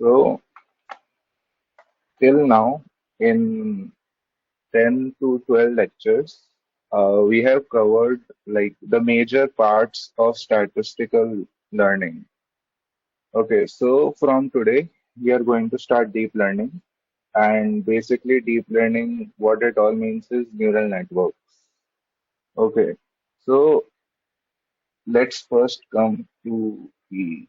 So, till now, in 10 to 12 lectures, we have covered like the major parts of statistical learning. Okay, so from today, we are going to start deep learning. And basically, deep learning, what it all means is neural networks. Okay, so let's first come to the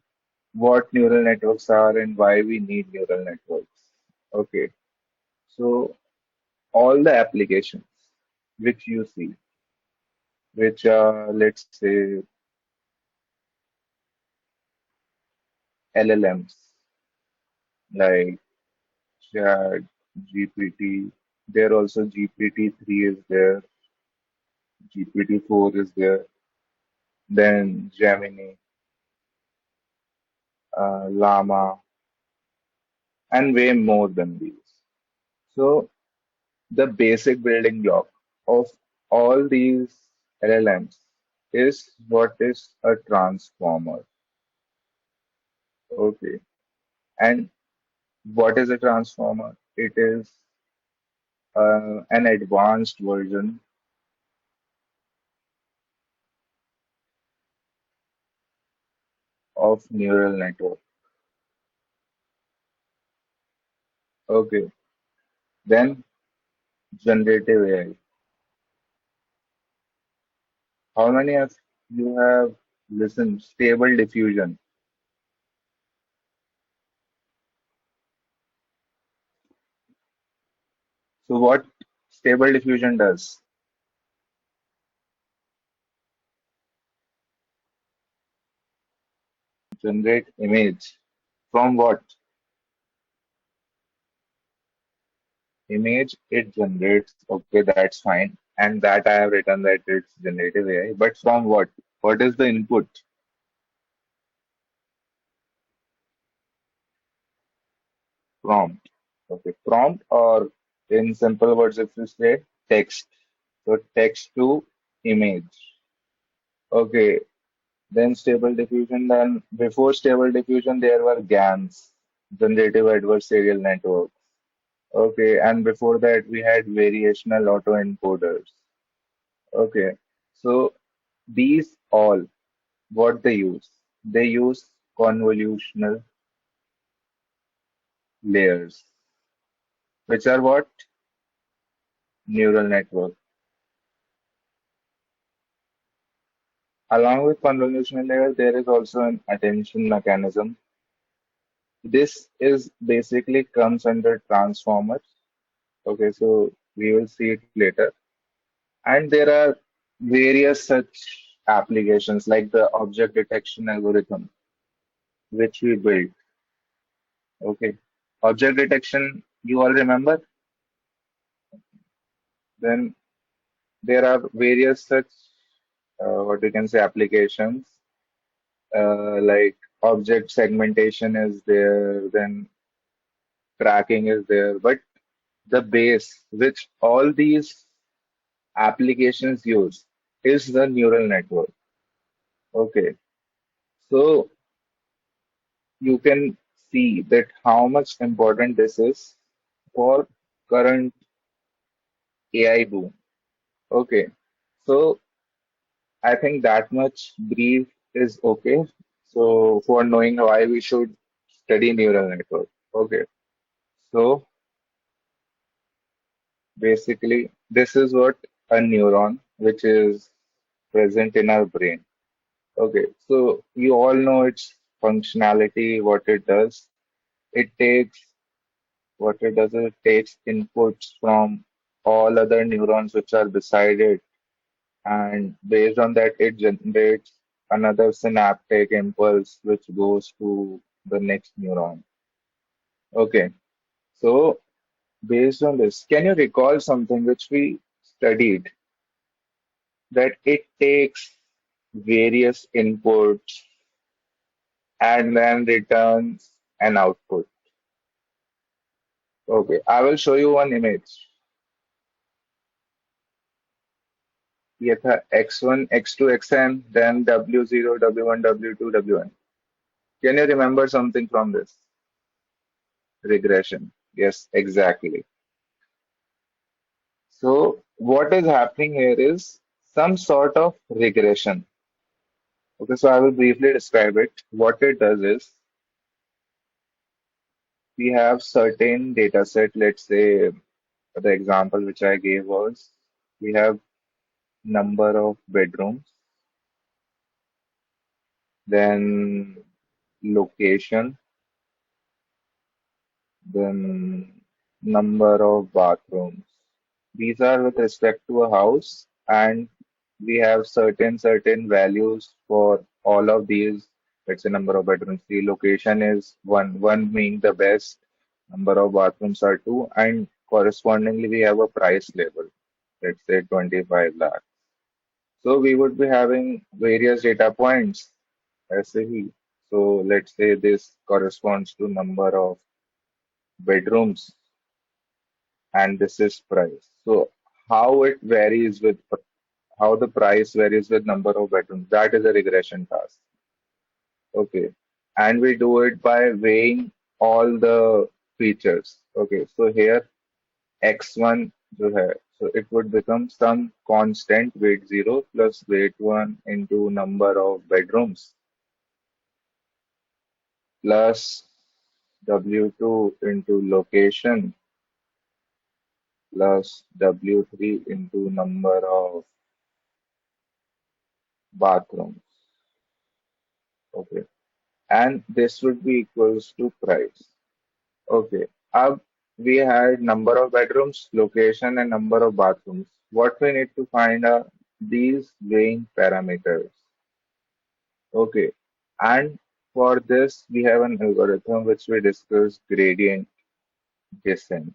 what neural networks are and why we need neural networks. Okay, so all the applications which you see, which are, let's say, LLMs, like Chat, GPT, there also GPT-3 is there, GPT-4 is there, then Gemini, Llama, and way more than these. So the basic building block of all these LLMs is what is a transformer. Okay. And what is a transformer? It is an advanced version of neural network. Okay. Then generative AI. How many of you have listened? Stable diffusion. So what stable diffusion does? Generate image. From what? Image it generates. Okay, that's fine. And that I have written that it's generative AI. But from what? What is the input? Prompt. Okay, prompt or in simple words, if you say text. So text to image. Okay, then stable diffusion. Then before stable diffusion, there were GANs, generative adversarial networks. Okay, and before that, we had variational autoencoders. Okay, so these all, what they use? They use convolutional layers, which are what? Neural network. Along with convolutional layer, there is also an attention mechanism. This is basically comes under transformers. Okay, so we will see it later. And there are various such applications like the object detection algorithm, which we built. Okay, object detection, you all remember? Then there are various such, what you can say, applications like object segmentation is there, then tracking is there. But the base which all these applications use is the neural network. Okay, so you can see that how much important this is for current AI boom. Okay, so I think that much brief is okay. So for knowing why we should study neural network. Okay, so basically this is what a neuron, which is present in our brain. Okay, so you all know its functionality, what it does. It takes what it does is it takes inputs from all other neurons which are beside it, and based on that, it generates another synaptic impulse which goes to the next neuron. Okay, so based on this, can you recall something which we studied that it takes various inputs and then returns an output? Okay, I will show you one image. ये था x1, x2, xn, then w0, w1, w2, wn. Can you remember something from this? regression. Yes, exactly. So what is happening here is some sort of regression. Okay, so I will briefly describe it. What it does is we have certain data set. Let's say the example which I gave was we have number of bedrooms, then location, then number of bathrooms. These are with respect to a house, and we have certain values for all of these. Let's say number of bedrooms. The location is one being the best. Number of bathrooms are two, and correspondingly we have a price label. Let's say 25 lakh. So we would be having various data points as a he. So let's say this corresponds to number of bedrooms, and this is price. So how it varies with how the price varies with number of bedrooms, that is a regression task. Okay. And we do it by weighing all the features. Okay. So here x1 जो है, so it would become some constant weight 0 plus weight 1 into number of bedrooms plus W2 into location plus W3 into number of bathrooms. Okay. And this would be equals to price. Okay. Up we had number of bedrooms, location, and number of bathrooms. What we need to find are these weighing parameters. Okay. And for this, we have an algorithm which we discussed gradient descent.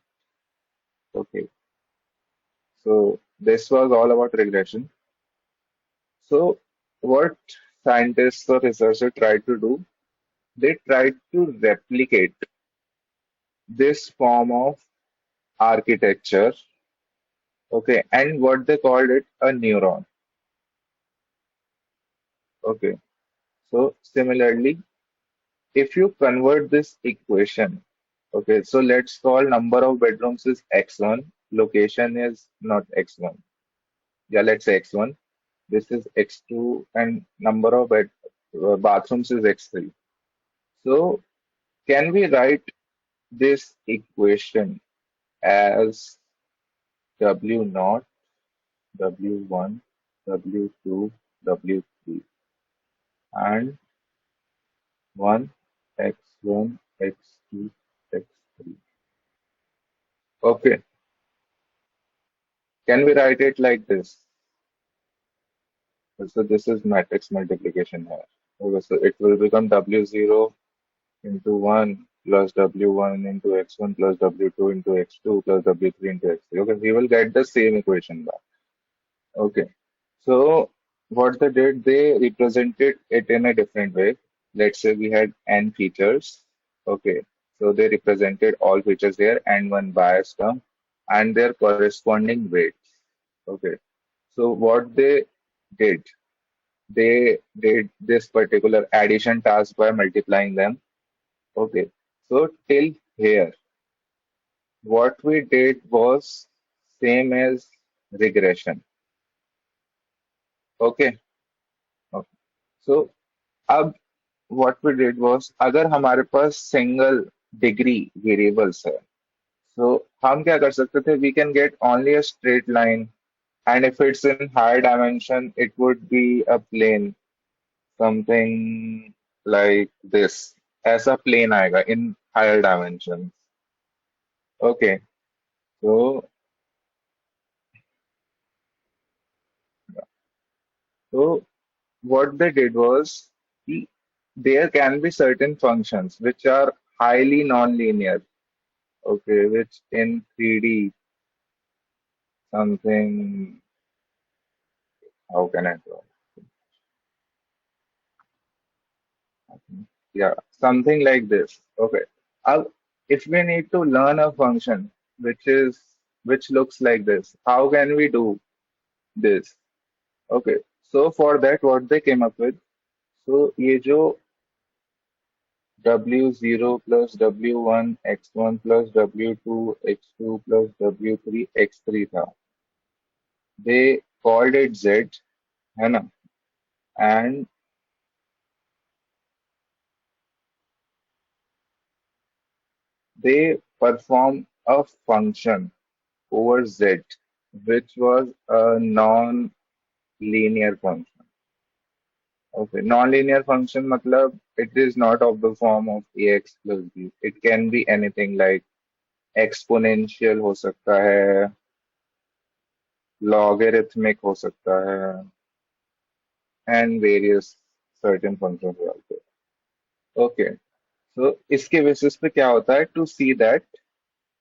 Okay. So this was all about regression. So what scientists or researchers tried to do, they tried to replicate this form of architecture. Okay, and what they called it a neuron. Okay, so similarly, if you convert this equation, okay, so let's call number of bedrooms is x1, location is not x1. Yeah, let's say x1. This is x2, and number of bathrooms is x3. So can we write this equation as W naught, W1, W2, W3, and 1, x1, x2, x3. Okay, can we write it like this? So this is matrix multiplication here. Okay, so it will become W0 into 1 plus W1 into x1 plus W2 into x2 plus W3 into x3. Okay, we will get the same equation back. Okay, so what they did, they represented it in a different way. Let's say we had n features. Okay, so they represented all features there and one bias term and their corresponding weights. Okay, so what they did, they did this particular addition task by multiplying them. Okay, so till here, what we did was same as regression. Okay, okay. So अब what we did was अगर हमारे पास single degree variables है so हम क्या कर सकते थे we can get only a straight line and if it's in higher dimension it would be a plane something like this ऐसा plane आएगा in higher dimensions. Okay, so so what they did was he, there can be certain functions which are highly non-linear. Okay, which in 3D something, how can I draw? Yeah, something like this. Okay. If we need to learn a function which looks like this, how can we do this? Okay. So for that, what they came up with, so ये जो W0 plus W1 x1 plus W2 x2 plus W3 x3 था. They called it Z, है ना? And they perform a function over Z, which was a non-linear function. Okay, non-linear function matlab it is not of the form of ax plus b. It can be anything like exponential हो सकता है, logarithmic हो सकता है, and various certain functions are there. Okay, so इसके basis पे क्या होता है? To see that,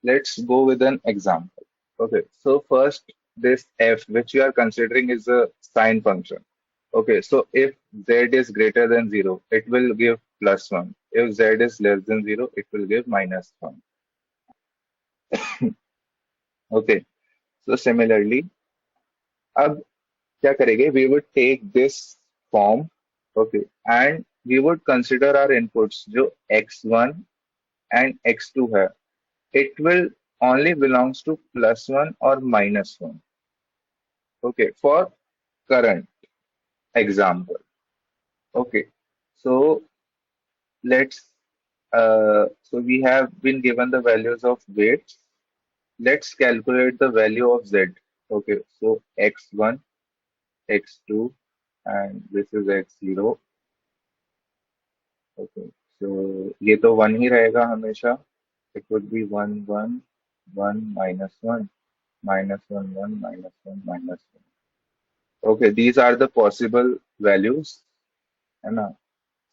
let's go with an example. Okay, so first this f which you are considering is a sine function. Okay, so if z is greater than 0, it will give plus 1. If z is less than 0, it will give minus 1. Okay, so similarly, अब क्या करेंगे? We would take this form, okay, and we would consider our inputs जो x1 and x2 है. It will only belongs to plus 1 or minus 1. Okay, for current example. Okay, so let's so we have been given the values of weights. Let's calculate the value of z. Okay, so x1, x2, and this is x0. Okay, so ये तो 1 ही रहेगा हमेशा. It would be 1 1 1 minus 1 minus 1 1 minus 1 minus 1. Okay, these are the possible values, है ना?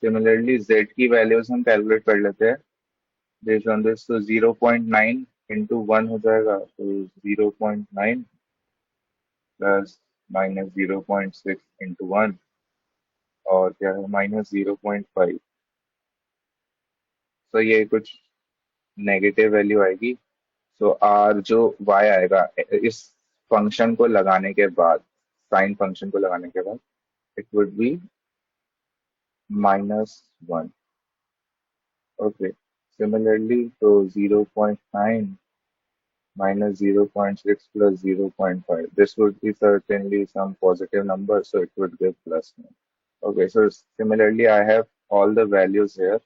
Similarly, z की values हम calculate कर लेते हैं. Based on this, so 0.9 into 1 हो जाएगा, so 0.9 plus minus 0.6 into 1 और क्या है minus 0.5. so ये कुछ नेगेटिव वैल्यू आएगी. so r जो y आएगा इस फंक्शन को लगाने के बाद, साइन फंक्शन को लगाने के बाद, it would be -1. Okay, similarly, so 0.9 minus 0.6 plus 0.5. This would be certainly some positive number, so it would give +1. Okay, so similarly, I have all the values here.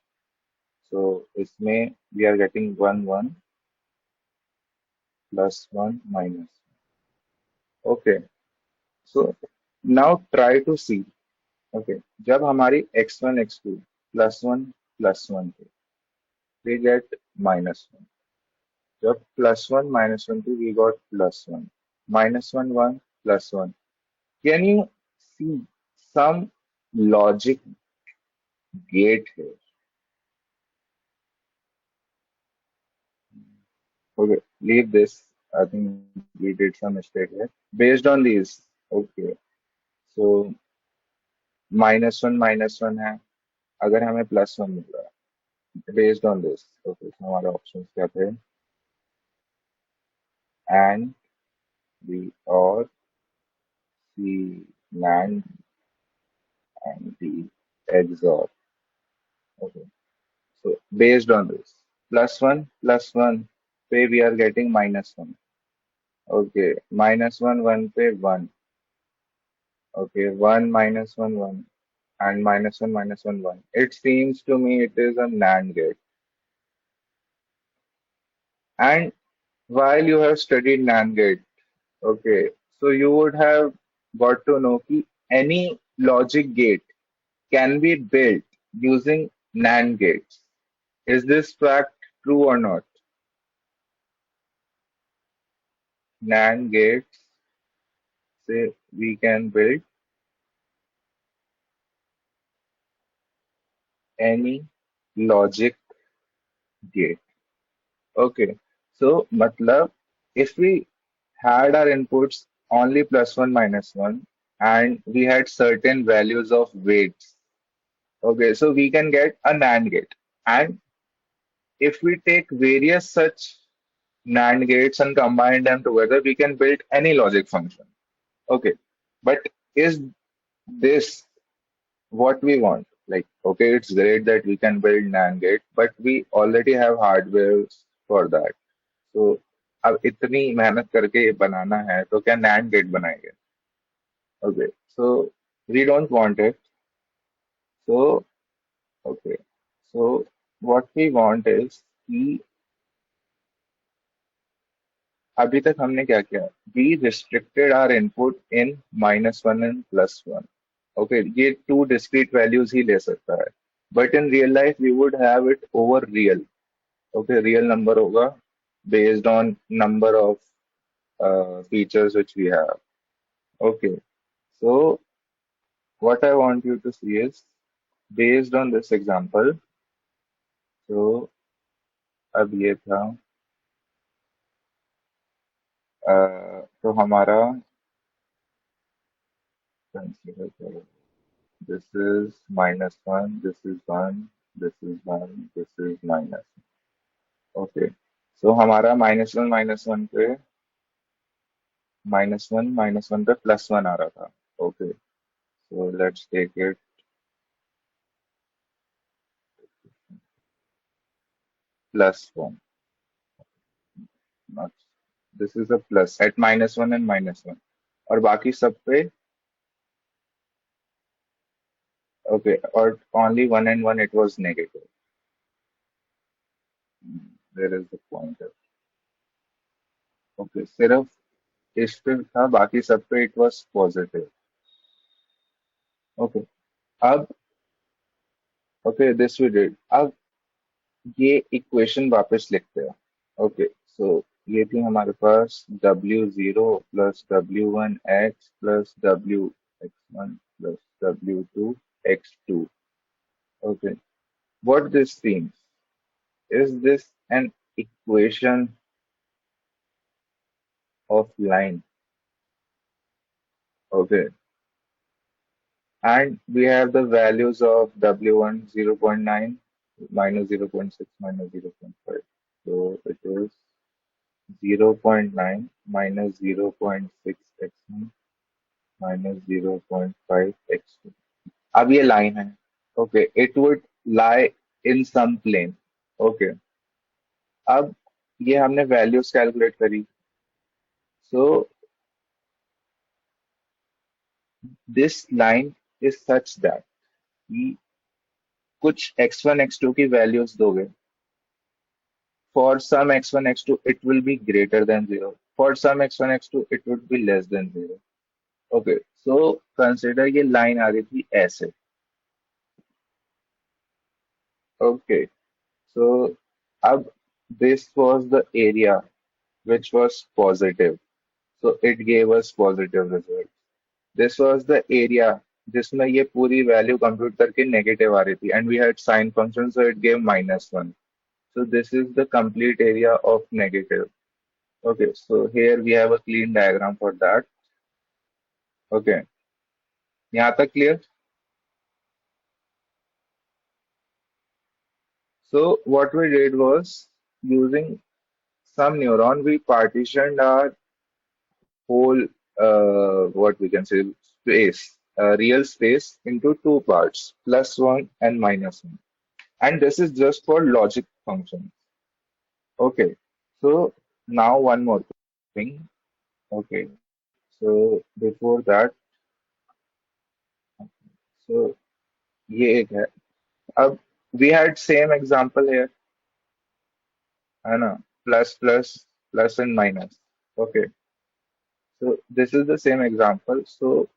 So इसमें we are getting 1 1 plus 1 minus 1. Okay, so now try to see. Okay, जब हमारी x1 x2 +1 थे, we get -1. जब +1 -1 थे, we got +1. -1 1 +1. Can you see some logic gate here? Okay, leave this. I think we did some mistake here. Based on these, okay, so -1 है. अगर हमें +1 मिल रहा है, based on this, okay, so हमारे options क्या थे? And B or C NAND and D XOR. Okay, so based on this, +1 पे we are getting -1. Okay, -1 पे 1. Okay, 1 -1 1 and -1 1. It seems to me it is a NAND gate. And while you have studied NAND gate, okay, so you would have got to know that any logic gate can be built using NAND gates. Is this fact true or not? NAND gates say we can build any logic gate. Okay, so matlab if we had our inputs only +1 -1 and we had certain values of weights, okay, so we can get a NAND gate. And if we take various such NAND gates and combine them together, we can build any logic function. Okay, but is this what we want? Like, okay, it's great that we can build NAND gate, but we already have hardware for that. So अब इतनी मेहनत करके ये बनाना है तो क्या NAND gate बनाएंगे? Okay, so we don't want it. So okay, so what we want is कि अभी तक हमने क्या किया? We restricted our input in -1 and +1. Okay, ये two discrete values ही ले सकता है. But in real life, we would have it over real. Okay, real number होगा based on number of features which we have. Okay, so what I want you to see is based on this example. So अब ये था तो हमारा consider करो. This is -1, this is 1, this is 1, this is minus. Okay. So हमारा -1 पे -1 पे +1 आ रहा था. Okay. So let's take it +1. Not, this is a plus at -1 and -1. और बाकी सब पे okay. और only 1 and 1 it was negative. There is the pointer. Okay. सिर्फ इस पे था बाकी सब पे it was positive. Okay. अब okay this we did. अब ये इक्वेशन वापस लिखते हैं. ओके सो ये थी हमारे पास W0 plus W1 x plus W(x1) plus W2 x2. Okay what this means is this an equation of line. Okay, and we have the values of W1 0.9 minus 0.6 minus 0.5. So it is 0.9 minus 0.6 x1 minus 0.5 x2. अब ये line है. Okay it would lie in some plane. Okay अब ये हमने values calculate करी. So this line is such that कुछ x1 x2 की values दोगे. For some x1 x2 it will be greater than 0. For some x1 x2 it would be less than 0. Okay so consider ये line आ रही थी ऐसे. Okay so अब this was the area which was positive. So it gave us positive result. This was the area जिसमें ये पूरी value compute करके नेगेटिव आ रही थी and we had sign function so it gave -1. So this is the complete area of negative. Okay, so here we have a clean diagram for that. Okay, यहाँ तक clear? So what we did was using some neuron we partitioned our whole what we can say space real space into two parts +1 and -1, and this is just for logic functions. Okay, so now one more thing. Okay, so before that, so ये एक है. अब we had same example here है ना. Plus and minus. Okay, so this is the same example. So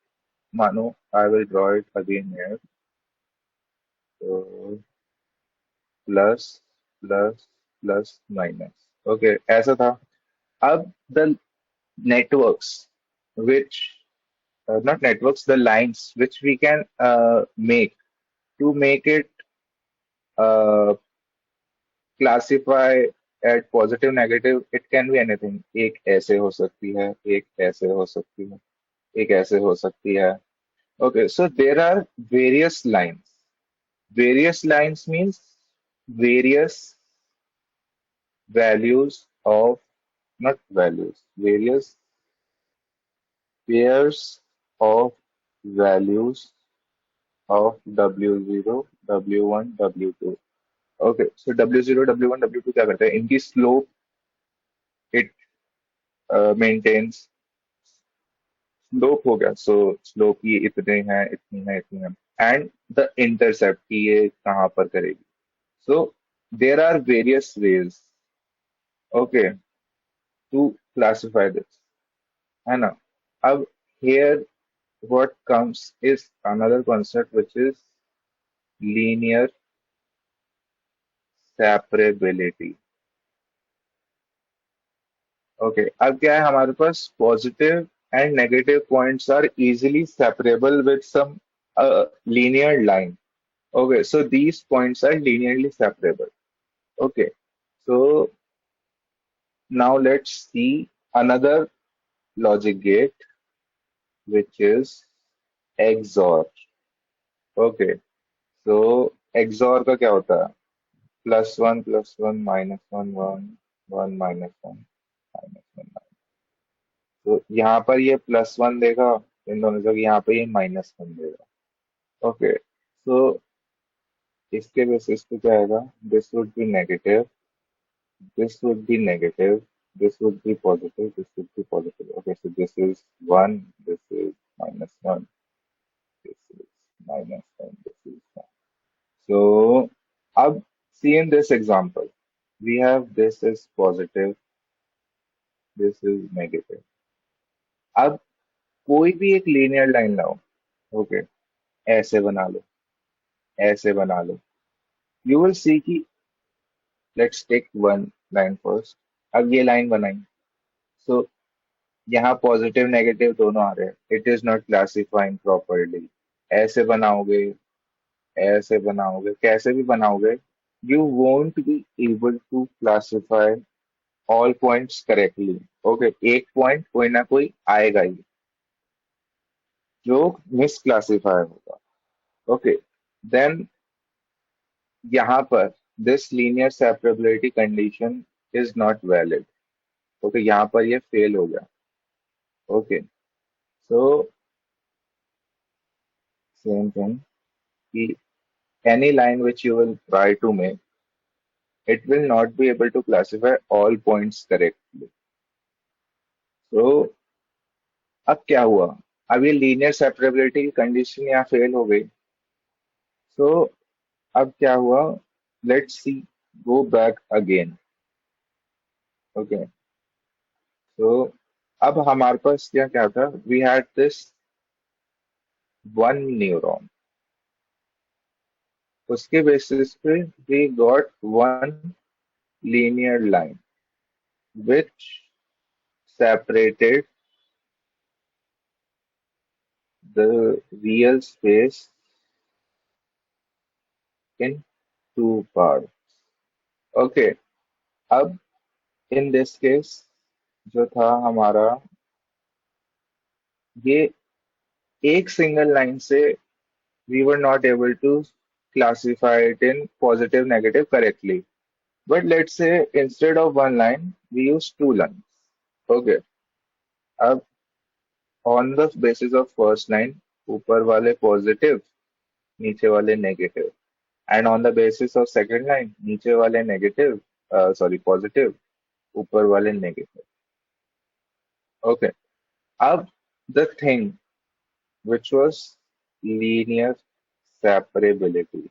Manu, I will draw it again here. So plus plus plus minus. Okay ऐसा था. अब the networks which not networks, the lines which we can make to make it uh, classify at positive negative. It can be anything. एक ऐसे हो सकती है, एक ऐसे हो सकती है, एक ऐसे हो सकती है. Okay, so there are various lines. Various lines means various values of, not values, various pairs of values of W0, W1, W2. Okay, so W0, W1, W2 क्या करते हैं? इनकी स्लोप इट मेंटेन्स। स्लोप हो गया, सो slope ये इतने हैं, इतनी है, इतनी है। एंड द इंटरसेप्ट की ये कहाँ पर करेगी। So there are various ways, okay, to classify this, है ना। अब here what comes is another concept which is linear separability. Okay, अब क्या है हमारे पास? Positive and negative points are easily separable with some linear line. Okay, so these points are linearly separable. Okay, so now let's see another logic gate which is XOR. Okay, so XOR का क्या होता है? +1 +1 -1 1 1 -1 -1। तो यहाँ पर ये +1 देगा, इन दोनों जगह यहाँ पे ये -1 देगा। ओके, सो इसके बेसिस पे क्या आएगा? This would B negative, this would B negative, this would B positive, this would B positive. Okay, so this is 1, this is -1, this is -1, this is 1। So, अब see in this example, we have this is positive, this is negative. अब कोई भी एक linear line लाओ, okay, ऐसे बना लो, ऐसे बना लो, यू विल सी कि let's take one line first. अब ये लाइन बनाई, सो यहाँ पॉजिटिव नेगेटिव दोनों आ रहे हैं, it is not classifying properly. ऐसे बनाओगे, ऐसे बनाओगे, कैसे भी बनाओगे, you won't be able to classify all points correctly. Okay, एक पॉइंट कोई ना कोई आएगा ही जो मिसक्लासिफाई होगा। ओके, देन यहाँ पर this linear separability condition is not valid. Okay, यहाँ पर ये फेल हो गया। ओके, सो सेम थिंग कि any line which you will try to make, it will not be able to classify all points correctly. So अब क्या हुआ? अब ये लीनियर सेपरेबिलिटी की कंडीशन यहाँ फेल हो गई। सो अब क्या हुआ? Let's see, go back again. Okay, so अब हमारे पास क्या क्या था? We had this one neuron, उसके बेसिस पे we got one linear line which separated the real space in two parts. Okay, अब in this case जो था हमारा, ये एक सिंगल लाइन से we were not able to classify it in positive negative correctly, but let's say instead of one line we use two lines. Okay, अब on the basis of first line, ऊपर वाले positive, नीचे वाले negative, and on the basis of second line, नीचे वाले negative, sorry positive, ऊपर वाले negative. Okay, अब the thing which was linear separability,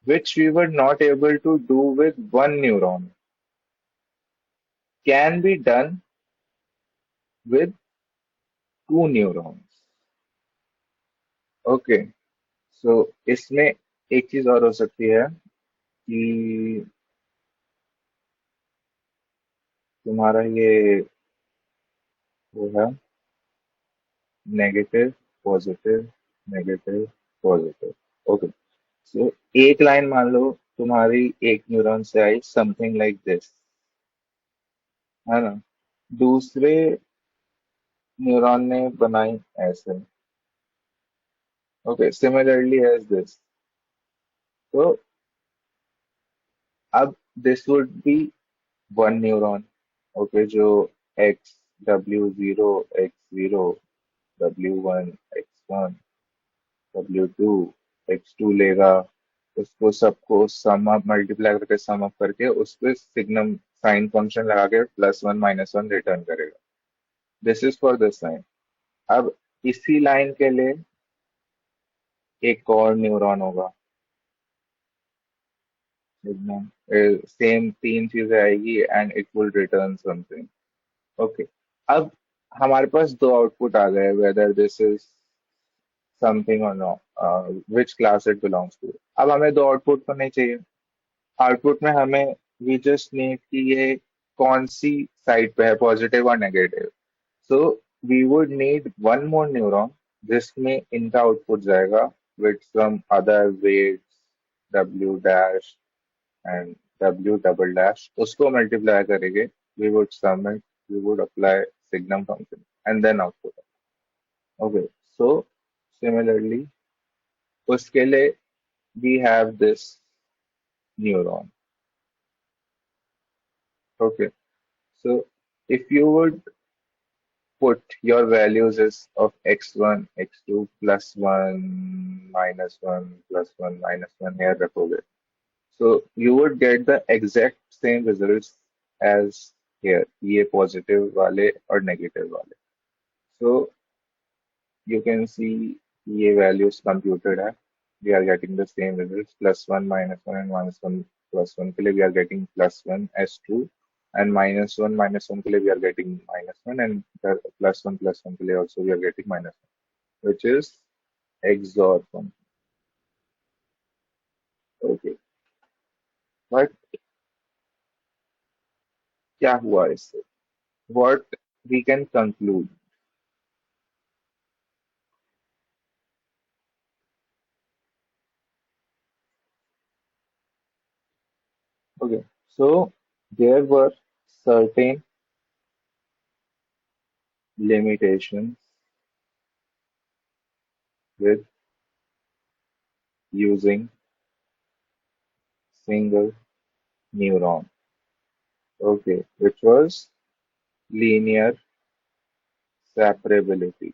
which we were not able to do with one neuron, can be done with two neurons. Okay, so इसमें एक चीज और हो सकती है कि तुम्हारा ये वो है negative positive, negative positive. Okay, so एक लाइन मान लो तुम्हारी एक न्यूरॉन से आई, समथिंग लाइक दिस, है ना। दूसरे न्यूरॉन ने बनाई ऐसे, ओके, सिमिलरली एज दिस। तो अब this would be one neuron, okay, जो X W0 X0 W1 x1, w2, x2 लेगा, उसको सबको सम अप मल्टीप्लाई करके सम अप करके उस पे सिग्नम साइन फंक्शन लगा के +1 - 1 रिटर्न करेगा। This is for this line. अब इसी लाइन के लिए एक और न्यूरॉन होगा, सिग्नम सेम तीन चीजें आएगी and it will return something. Okay, अब हमारे पास दो आउटपुट आ गए, वेदर दिस इज समथिंग और not, which class it belongs to. अब हमें दो आउटपुट तो नहीं चाहिए। आउटपुट में हमें वी जस्ट नीड कि ये कौन सी साइड पे है, पॉजिटिव और negative. So we would need one more neuron जिसमें इनका आउटपुट जाएगा with some other weights w dash and w double dash, उसको मल्टीप्लाई करेंगे, we would sum it, we would apply signum function and then output. Okay, so similarly उसके लिए we have this neuron. Okay, so if you would put your values is of x1, x2, +1, -1, +1, -1 here रखोगे, so you would get the exact same results as here, ये positive वाले और negative वाले। So you can see ये values computed है, we are getting the same results, +1, -1 and -1 +1 के लिए we are getting +1 s2 and -1 -1 के लिए we are getting -1 and +1 +1 के लिए also we are getting -1, which is XOR function. Okay, but क्या हुआ इससे? What we can conclude? Okay, so there were certain limitations with using single neuron. Okay, which was linear separability.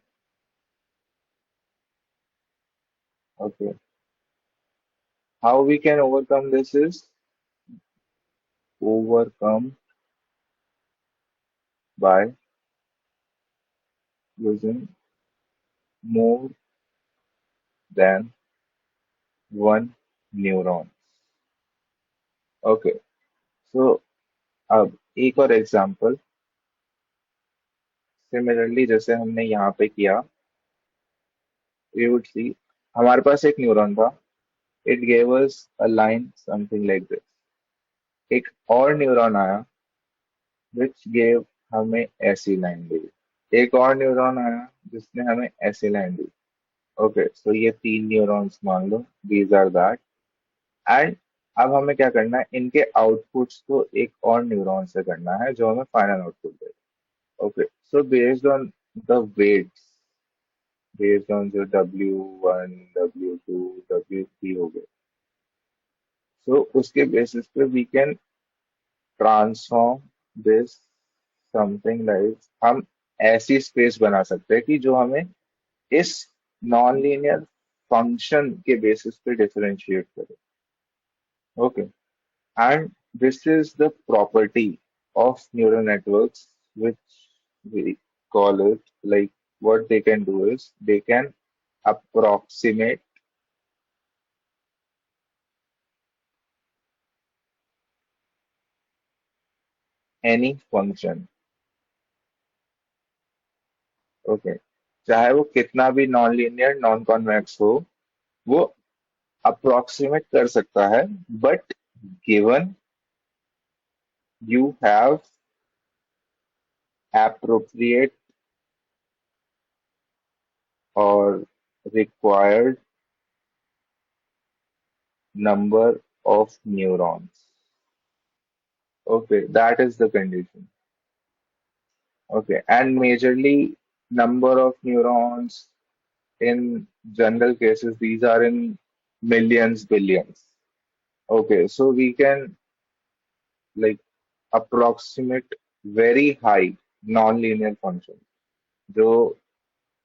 Okay, how we can overcome this is overcome by using more than one neuron. Okay, so अब एक और example similarly जैसे हमने यहाँ पे किया, we would see हमारे पास एक न्यूरॉन था, it gave us a line something like this। एक और न्यूरॉन आया which gave हमें ऐसी लाइन दी, एक और न्यूरॉन आया जिसने हमें ऐसी लाइन दी। ओके, सो ये तीन न्यूरॉन्स मान लो, दीज आर दैट, एंड अब हमें क्या करना है, इनके आउटपुट्स को एक और न्यूरॉन से करना है जो हमें फाइनल आउटपुट देगा। Okay, so based on the weights, based on जो W1 W2 W3 हो गए, सो उसके बेसिस पे we can transform this something like, हम ऐसी स्पेस बना सकते हैं कि जो हमें इस नॉन लीनियर फंक्शन के बेसिस पे डिफरेंशिएट करे। Okay, and this is the property of neural networks, which we call it like, what they can do is they can approximate any function। Okay, चाहे वो कितना भी नॉन लीनियर नॉन कॉन्वेक्स हो, वो approximate कर सकता है, but given you have appropriate or required number of neurons। Okay, that is the condition। Okay, and majorly number of neurons in general cases, these are in millions, billions। Okay, so we can like approximate very high non-linear functions जो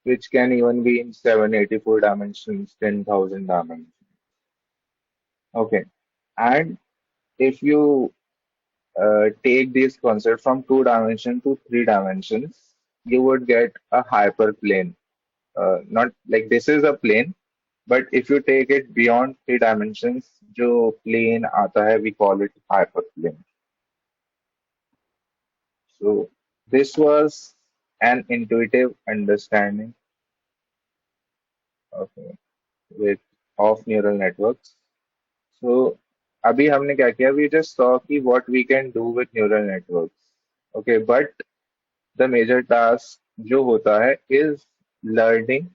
which can even be in 784 dimensions, 10,000 dimensions. Okay. And if you take this concept from two dimension to three dimensions, you would get a hyperplane. Not like this is a plane, but if you take it beyond three dimensions, जो plane आता है, we call it hyperplane. So this was an intuitive understanding of, with of neural networks. So अभी हमने क्या किया? We just saw कि what we can do with neural networks. Okay, but the major task जो होता है is learning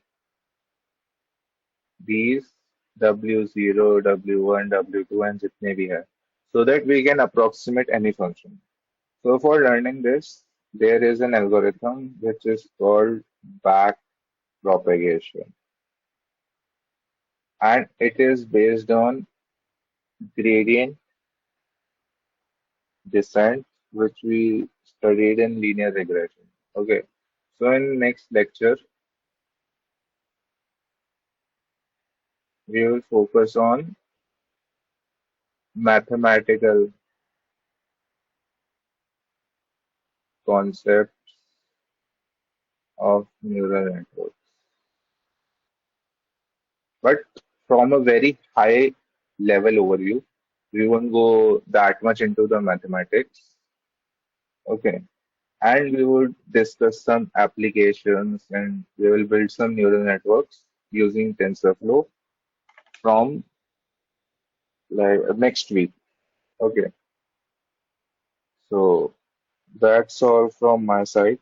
these W0, W1, W2 and जितने भी है, so that we can approximate any function. So for learning this, there is an algorithm which is called back propagation, and it is based on gradient descent, which we studied in linear regression. Okay, so in next lecture, we will focus on mathematical concepts of neural networks, but from a very high level overview. We won't go that much into the mathematics. Okay, and we would discuss some applications and we will build some neural networks using TensorFlow from like next week. Okay, so that's all from my side.